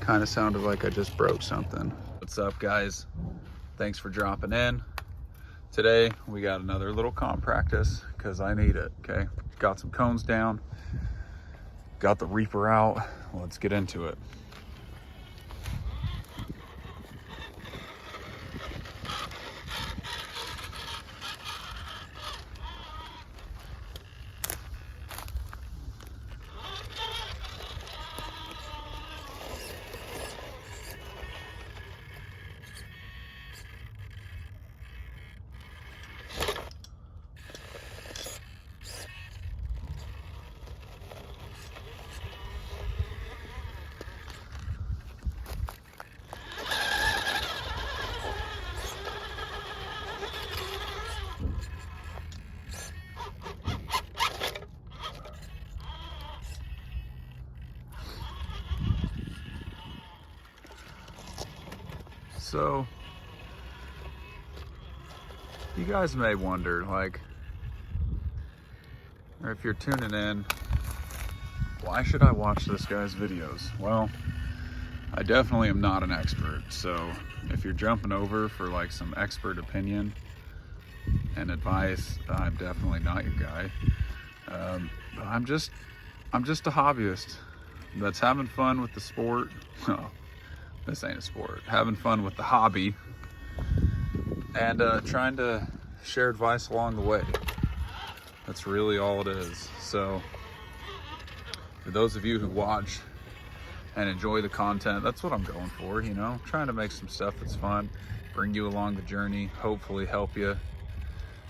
Kind of sounded like I just broke something. What's up, guys? Thanks for dropping in. Today we got another little comp practice because I need it. Okay, got some cones down, got the reaper out. Let's get into it. So, you guys may wonder, like, or if you're tuning in, why should I watch this guy's videos? Well, I definitely am not an expert, so if you're jumping over for like some expert opinion and advice, I'm definitely not your guy. But I'm just a hobbyist that's having fun with the sport. Oh, this ain't a sport. Having fun with the hobby and trying to share advice along the way. That's really all it is. So for those of you who watch and enjoy the content, that's what I'm going for, you know, trying to make some stuff that's fun, bring you along the journey, hopefully help you,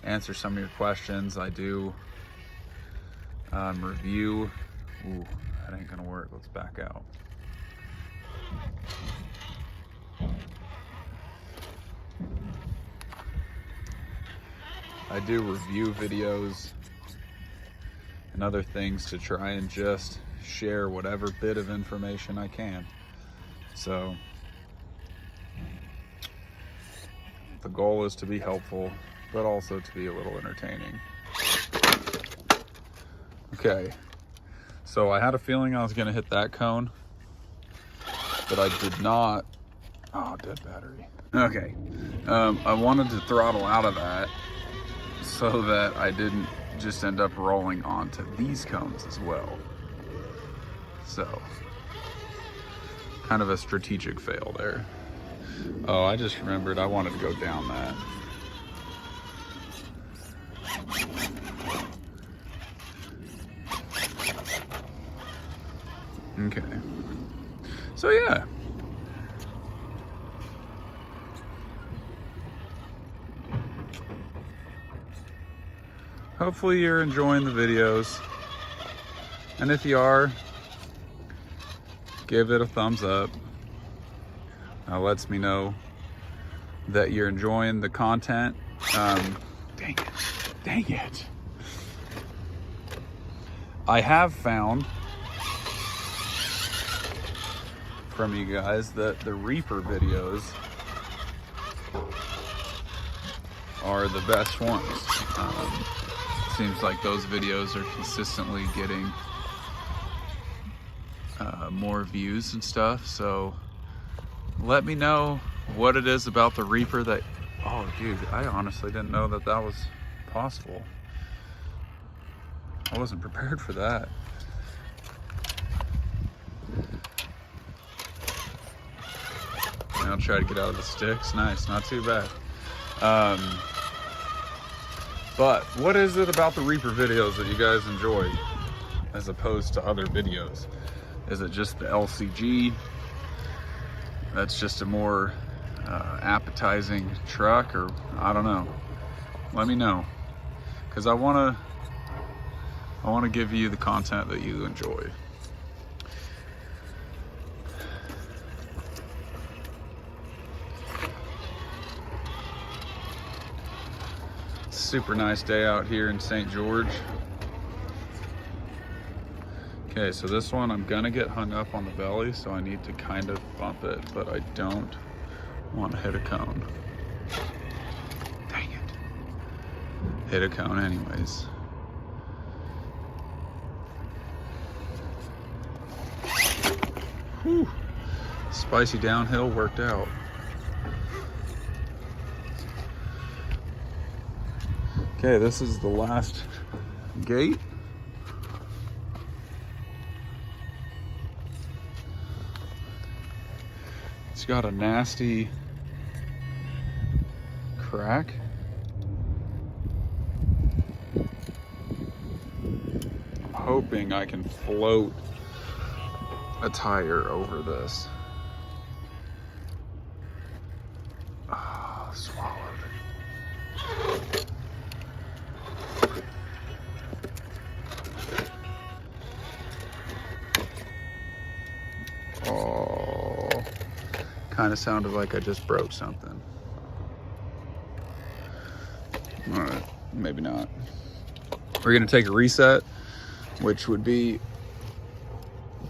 answer some of your questions. I do review. Ooh, that ain't gonna work. Let's back out. I do review videos and other things to try and just share whatever bit of information I can. So the goal is to be helpful, but also to be a little entertaining. Okay, so I had a feeling I was gonna hit that cone, but I did not. Oh, dead battery. Okay, I wanted to throttle out of that so that I didn't just end up rolling onto these cones as well. So, kind of a strategic fail there. Oh, I just remembered I wanted to go down that. Okay. So yeah. Hopefully you're enjoying the videos. And if you are, give it a thumbs up. Lets me know that you're enjoying the content. Dang it. I have found from you guys that the Reaper videos are the best ones. Seems like those videos are consistently getting more views and stuff, so let me know what it is about the Reaper that, oh dude, I honestly didn't know that that was possible. I wasn't prepared for that. I'll try to get out of the sticks. Nice, not too bad. But what is it about the Reaper videos that you guys enjoy as opposed to other videos? Is it just the LCG? That's just a more appetizing truck, or I don't know. Let me know, because I want to give you the content that you enjoy. Super nice day out here in St. George. Okay, so this one I'm gonna get hung up on the belly, so I need to kind of bump it, but I don't want to hit a cone. Dang it. Hit a cone anyways. Whew. Spicy downhill worked out. Okay, this is the last gate. It's got a nasty crack. I'm hoping I can float a tire over this. Oh, swallowed. Oh, kind of sounded like I just broke something. All right, maybe not. We're gonna take a reset, which would be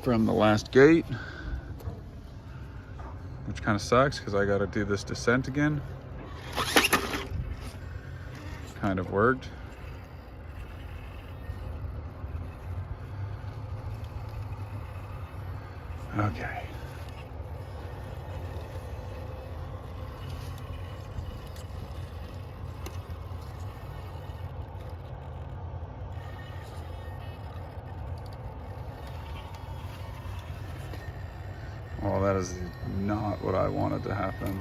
from the last gate, which kind of sucks because I got to do this descent again. Kind of worked. Okay. Oh, that is not what I wanted to happen.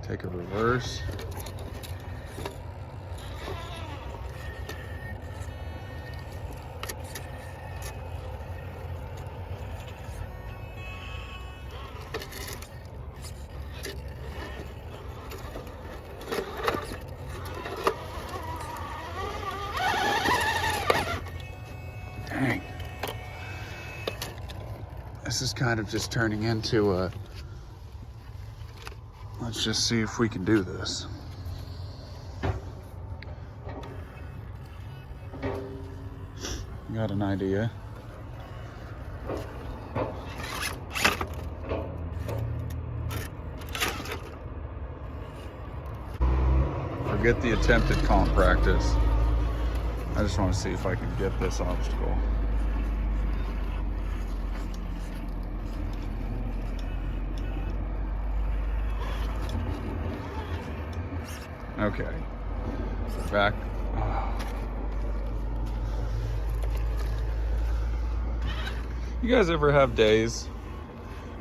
Take a reverse. Dang. This is kind of just turning into a, let's just see if we can do this. Got an idea. Forget the attempted comp practice. I just want to see if I can get this obstacle. Okay. Back. Oh. You guys ever have days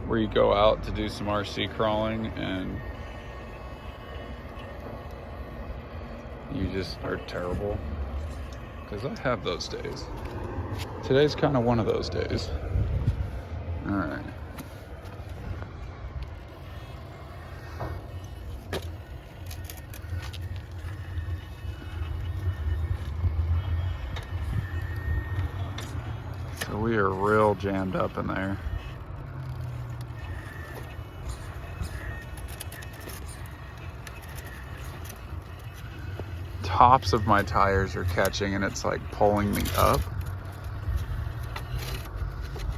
where you go out to do some RC crawling and you just are terrible? Because I have those days. Today's kind of one of those days. All right. So we are real jammed up in there. Tops of my tires are catching and it's like pulling me up.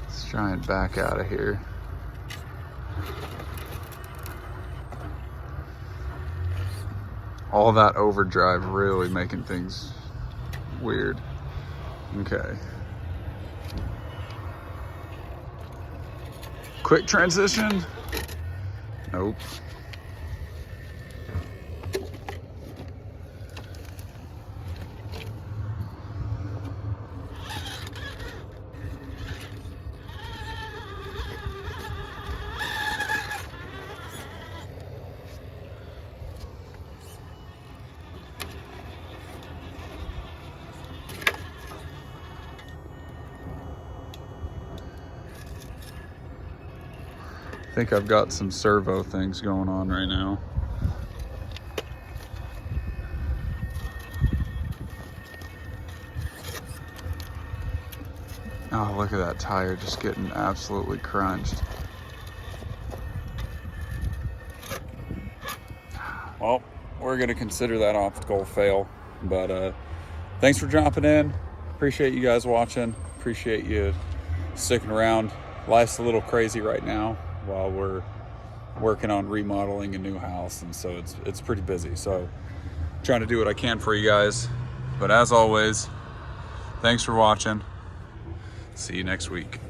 Let's try and back out of here. All that overdrive really making things weird. Okay. Quick transition? Nope. I think I've got some servo things going on right now. Oh, look at that tire just getting absolutely crunched. Well, we're gonna consider that obstacle a fail, but thanks for jumping in. Appreciate you guys watching. Appreciate you sticking around. Life's a little crazy right now while we're working on remodeling a new house, and so it's pretty busy. So trying to do what I can for you guys. But as always, thanks for watching. See you next week.